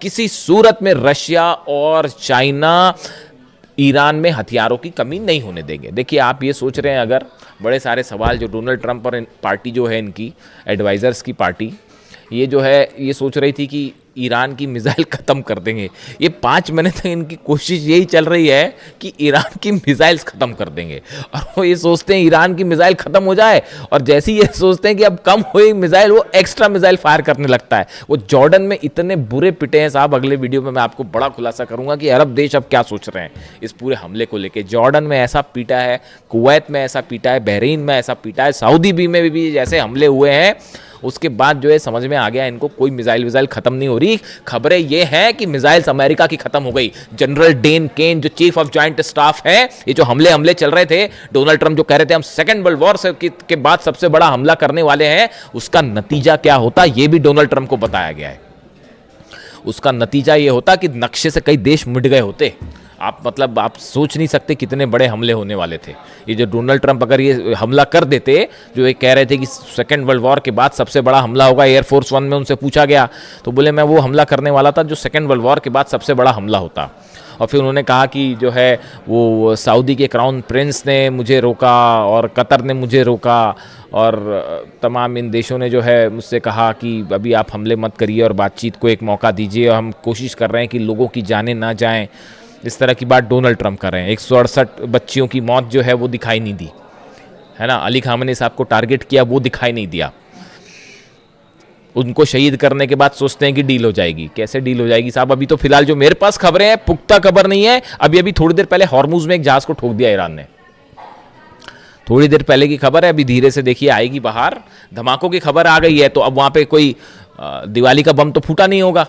किसी सूरत में रशिया और चाइना ईरान में हथियारों की कमी नहीं होने देंगे। देखिए, आप ये सोच रहे हैं, अगर बड़े सारे सवाल जो डोनाल्ड ट्रंप और पार्टी जो है इनकी एडवाइज़र्स की पार्टी, ये जो है ये सोच रही थी कि ईरान की मिसाइल ख़त्म कर देंगे। ये 5 महीने तक इनकी कोशिश यही चल रही है कि ईरान की मिसाइल्स ख़त्म कर देंगे, और वो ये सोचते हैं ईरान की मिसाइल ख़त्म हो जाए, और जैसे ही ये सोचते हैं कि अब कम हुई मिसाइल, वो एक्स्ट्रा मिसाइल फायर करने लगता है। वो जॉर्डन में इतने बुरे पिटे हैं साहब, अगले वीडियो में मैं आपको बड़ा खुलासा करूंगा कि अरब देश अब क्या सोच रहे हैं इस पूरे हमले को लेकर। जॉर्डन में ऐसा पीटा है, कुवैत में ऐसा पीटा है, बहरीन में ऐसा पीटा है, सऊदी में भी जैसे हमले हुए हैं, उसके बाद जो है समझ में आ गया इनको कोई मिसाइल खत्म नहीं हो रही। खबरें ये हैं कि मिसाइल्स अमेरिका की खत्म हो गई। जनरल डेन केन जो चीफ ऑफ जॉइंट स्टाफ है, ये जो हमले चल रहे थे, डोनाल्ड ट्रंप जो कह रहे थे हम सेकेंड वर्ल्ड वॉर के बाद सबसे बड़ा हमला करने वाले हैं, उसका नतीजा क्या होता ये भी डोनाल्ड ट्रंप को बताया गया है। उसका नतीजा ये होता कि नक्शे से कई देश मिट गए होते। आप सोच नहीं सकते कितने बड़े हमले होने वाले थे। ये जो डोनाल्ड ट्रंप अगर ये हमला कर देते, जो ये कह रहे थे कि सेकेंड वर्ल्ड वॉर के बाद सबसे बड़ा हमला होगा, एयरफोर्स 1 में उनसे पूछा गया तो बोले मैं वो हमला करने वाला था जो सेकेंड वर्ल्ड वॉर के बाद सबसे बड़ा हमला होता। और फिर उन्होंने कहा कि जो है वो सऊदी के क्राउन प्रिंस ने मुझे रोका और कतर ने मुझे रोका, और तमाम इन देशों ने जो है मुझसे कहा कि अभी आप हमले मत करिए और बातचीत को एक मौका दीजिए, और हम कोशिश कर रहे हैं कि लोगों की जानें ना जाएं। इस तरह की बात डोनाल्ड ट्रंप कर रहे हैं। 168 बच्चियों की मौत जो है वो दिखाई नहीं दी, है ना। अली खामनी साहब को टारगेट किया, वो दिखाई नहीं दिया। उनको शहीद करने के बाद सोचते हैं कि डील हो जाएगी। कैसे डील हो जाएगी साहब? अभी तो फिलहाल जो मेरे पास खबरें हैं, पुख्ता खबर नहीं है। अभी थोड़ी देर पहले हॉर्मुज में एक जहाज को ठोक दिया ईरान ने, थोड़ी देर पहले की खबर है। अभी धीरे से देखिए आएगी बाहर। धमाकों की खबर आ गई है, तो अब वहां पे कोई दिवाली का बम तो फूटा नहीं होगा,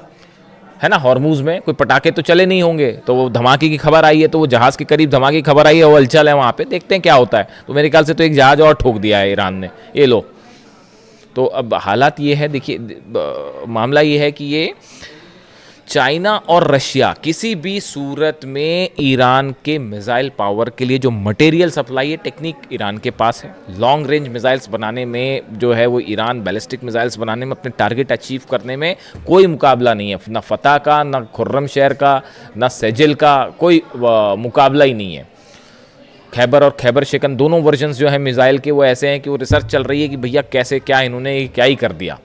है ना। हॉर्मुज में कोई पटाखे तो चले नहीं होंगे, तो वो धमाके की खबर आई है, तो वो जहाज के करीब धमाके की खबर आई है, वो हलचल है वहां पे, देखते हैं क्या होता है। तो मेरे ख्याल से तो एक जहाज और ठोक दिया है ईरान ने, ये लो। तो अब हालात ये है, देखिए मामला ये है कि ये चाइना और रशिया किसी भी सूरत में ईरान के मिसाइल पावर के लिए जो मटेरियल सप्लाई है, टेक्निक ईरान के पास है। लॉन्ग रेंज मिसाइल्स बनाने में जो है वो ईरान बैलिस्टिक मिसाइल्स बनाने में, अपने टारगेट अचीव करने में कोई मुकाबला नहीं है। ना फतह का, ना खुर्रमशहर का, ना सेजिल का, कोई मुकाबला ही नहीं है। खैबर और खैबर शिकन दोनों वर्जन्स जो है मिसाइल के वो ऐसे हैं कि वो रिसर्च चल रही है कि भैया कैसे क्या इन्होंने क्या ही कर दिया।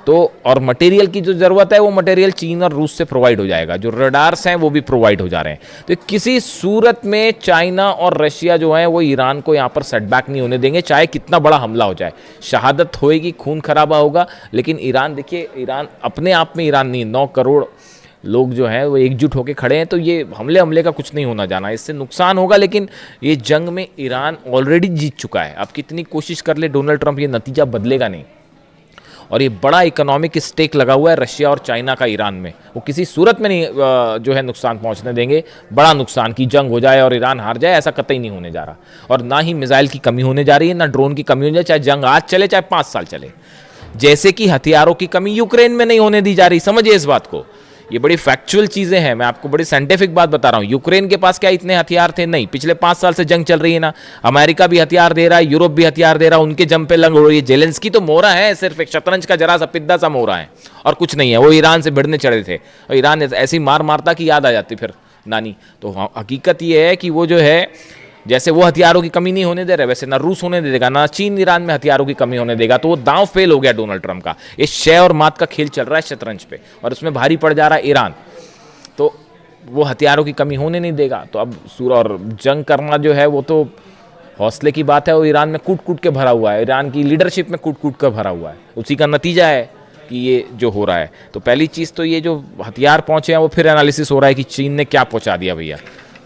तो और मटेरियल की जो ज़रूरत है वो मटेरियल चीन और रूस से प्रोवाइड हो जाएगा। जो रडार्स हैं वो भी प्रोवाइड हो जा रहे हैं। तो किसी सूरत में चाइना और रशिया जो है वो ईरान को यहाँ पर सेटबैक नहीं होने देंगे, चाहे कितना बड़ा हमला हो जाए। शहादत होएगी, खून खराबा होगा, लेकिन ईरान, देखिए ईरान अपने आप में ईरान नहीं, 9 करोड़ लोग जो हैं वो एकजुट होकर खड़े हैं। तो ये हमले का कुछ नहीं होना जाना, इससे नुकसान होगा, लेकिन ये जंग में ईरान ऑलरेडी जीत चुका है। अब कितनी कोशिश कर ले डोनाल्ड ट्रंप, ये नतीजा बदलेगा नहीं। और ये बड़ा इकोनॉमिक स्टेक लगा हुआ है रशिया और चाइना का ईरान में, वो किसी सूरत में नहीं जो है नुकसान पहुंचने देंगे। बड़ा नुकसान की जंग हो जाए और ईरान हार जाए, ऐसा कतई नहीं होने जा रहा। और ना ही मिसाइल की कमी होने जा रही है, ना ड्रोन की कमी होने जा रही, चाहे जंग आज चले चाहे 5 साल चले। जैसे कि हथियारों की कमी यूक्रेन में नहीं होने दी जा रही, समझिए इस बात को। ये बड़ी फैक्चुअल चीजें हैं, मैं आपको बड़ी साइंटिफिक बात बता रहा हूं। यूक्रेन के पास क्या इतने हथियार थे? नहीं। पिछले 5 साल से जंग चल रही है ना, अमेरिका भी हथियार दे रहा है, यूरोप भी हथियार दे रहा है, उनके जम पे लंग हो रही है। जेलेंस्की तो मोहरा है, सिर्फ एक शतरंज का जरा सा पिद्दा सा मोहरा है, और कुछ नहीं है। वो ईरान से भिड़ने चढ़े थे, और ईरान ऐसी मार मारता कि याद आ जाती फिर नानी। तो हकीकत ये है कि वो जो है, जैसे वो हथियारों की कमी नहीं होने दे रहे, वैसे ना रूस होने देगा, ना चीन ईरान में हथियारों की कमी होने देगा। तो वो दांव फेल हो गया डोनाल्ड ट्रंप का। ये शय और मात का खेल चल रहा है शतरंज पे, और उसमें भारी पड़ जा रहा है ईरान। तो वो हथियारों की कमी होने नहीं देगा। तो अब और जंग करना जो है वो तो हौसले की बात है। वो ईरान में कूट कूट के भरा हुआ है, ईरान की लीडरशिप में कूट कूट कर भरा हुआ है। उसी का नतीजा है कि ये जो हो रहा है। तो पहली चीज़ तो ये जो हथियार पहुंचे हैं वो फिर एनालिसिस हो रहा है कि चीन ने क्या पहुंचा दिया भैया,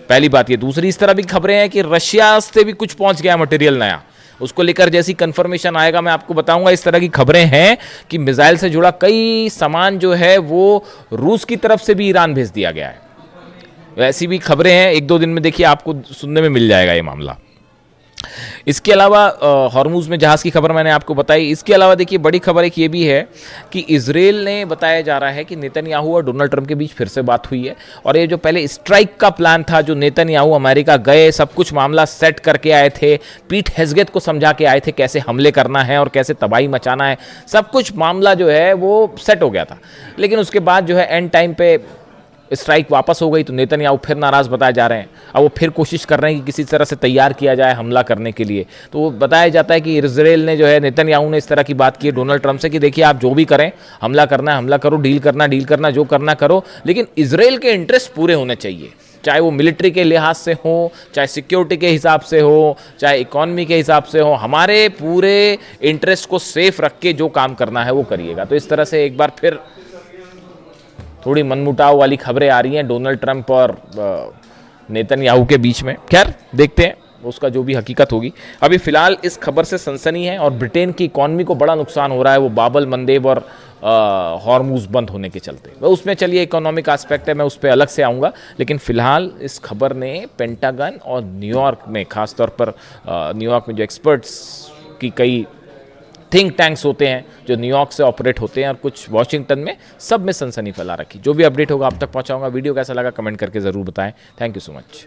पहली बात ये। दूसरी, इस तरह भी खबरें हैं कि रशिया से भी कुछ पहुंच गया मटेरियल नया, उसको लेकर जैसी कंफर्मेशन आएगा मैं आपको बताऊंगा। इस तरह की खबरें हैं कि मिसाइल से जुड़ा कई सामान जो है वो रूस की तरफ से भी ईरान भेज दिया गया है। ऐसी भी खबरें हैं, 1-2 दिन में देखिए आपको सुनने में मिल जाएगा ये मामला। इसके अलावा हॉर्मुज में जहाज़ की खबर मैंने आपको बताई। इसके अलावा देखिए बड़ी खबर एक ये भी है कि इजराइल ने बताया जा रहा है कि नेतन्याहू और डोनाल्ड ट्रंप के बीच फिर से बात हुई है, और ये जो पहले स्ट्राइक का प्लान था, जो नेतन्याहू अमेरिका गए, सब कुछ मामला सेट करके आए थे, पीट हेग्सेथ को समझा के आए थे कैसे हमले करना है और कैसे तबाही मचाना है, सब कुछ मामला जो है वो सेट हो गया था। लेकिन उसके बाद जो है एंड टाइम पे स्ट्राइक वापस हो गई, तो नेतन्याहू फिर नाराज़ बताए जा रहे हैं। अब वो फिर कोशिश कर रहे हैं कि किसी तरह से तैयार किया जाए हमला करने के लिए। तो वो बताया जाता है कि इजराइल ने जो है, नेतन्याहू ने इस तरह की बात की है डोनाल्ड ट्रंप से कि देखिए आप जो भी करें, हमला करना है हमला करो, डील करना जो करना करो, लेकिन इजराइल के इंटरेस्ट पूरे होने चाहिए, चाहे वो मिलिट्री के लिहाज से हो, चाहे सिक्योरिटी के हिसाब से हो, चाहे इकॉनमी के हिसाब से हो, हमारे पूरे इंटरेस्ट को सेफ रख के जो काम करना है वो करिएगा। तो इस तरह से एक बार फिर थोड़ी मनमुटाव वाली खबरें आ रही हैं डोनाल्ड ट्रंप और नेतन्याहू के बीच में। खैर देखते हैं उसका जो भी हकीकत होगी। अभी फिलहाल इस खबर से सनसनी है और ब्रिटेन की इकॉनमी को बड़ा नुकसान हो रहा है, वो बाबल मंदेब और हॉर्मुज बंद होने के चलते। वह उसमें चलिए इकोनॉमिक एस्पेक्ट है, मैं उस पर अलग से आऊँगा, लेकिन फिलहाल इस खबर ने पेंटागन और न्यूयॉर्क में, खासतौर पर न्यूयॉर्क में जो एक्सपर्ट्स की कई थिंक टैंक्स होते हैं जो न्यूयॉर्क से ऑपरेट होते हैं और कुछ वॉशिंगटन में, सब में सनसनी फैला रखी। जो भी अपडेट होगा आप तक पहुंचाऊंगा। वीडियो कैसा लगा कमेंट करके ज़रूर बताएं। Thank you so much.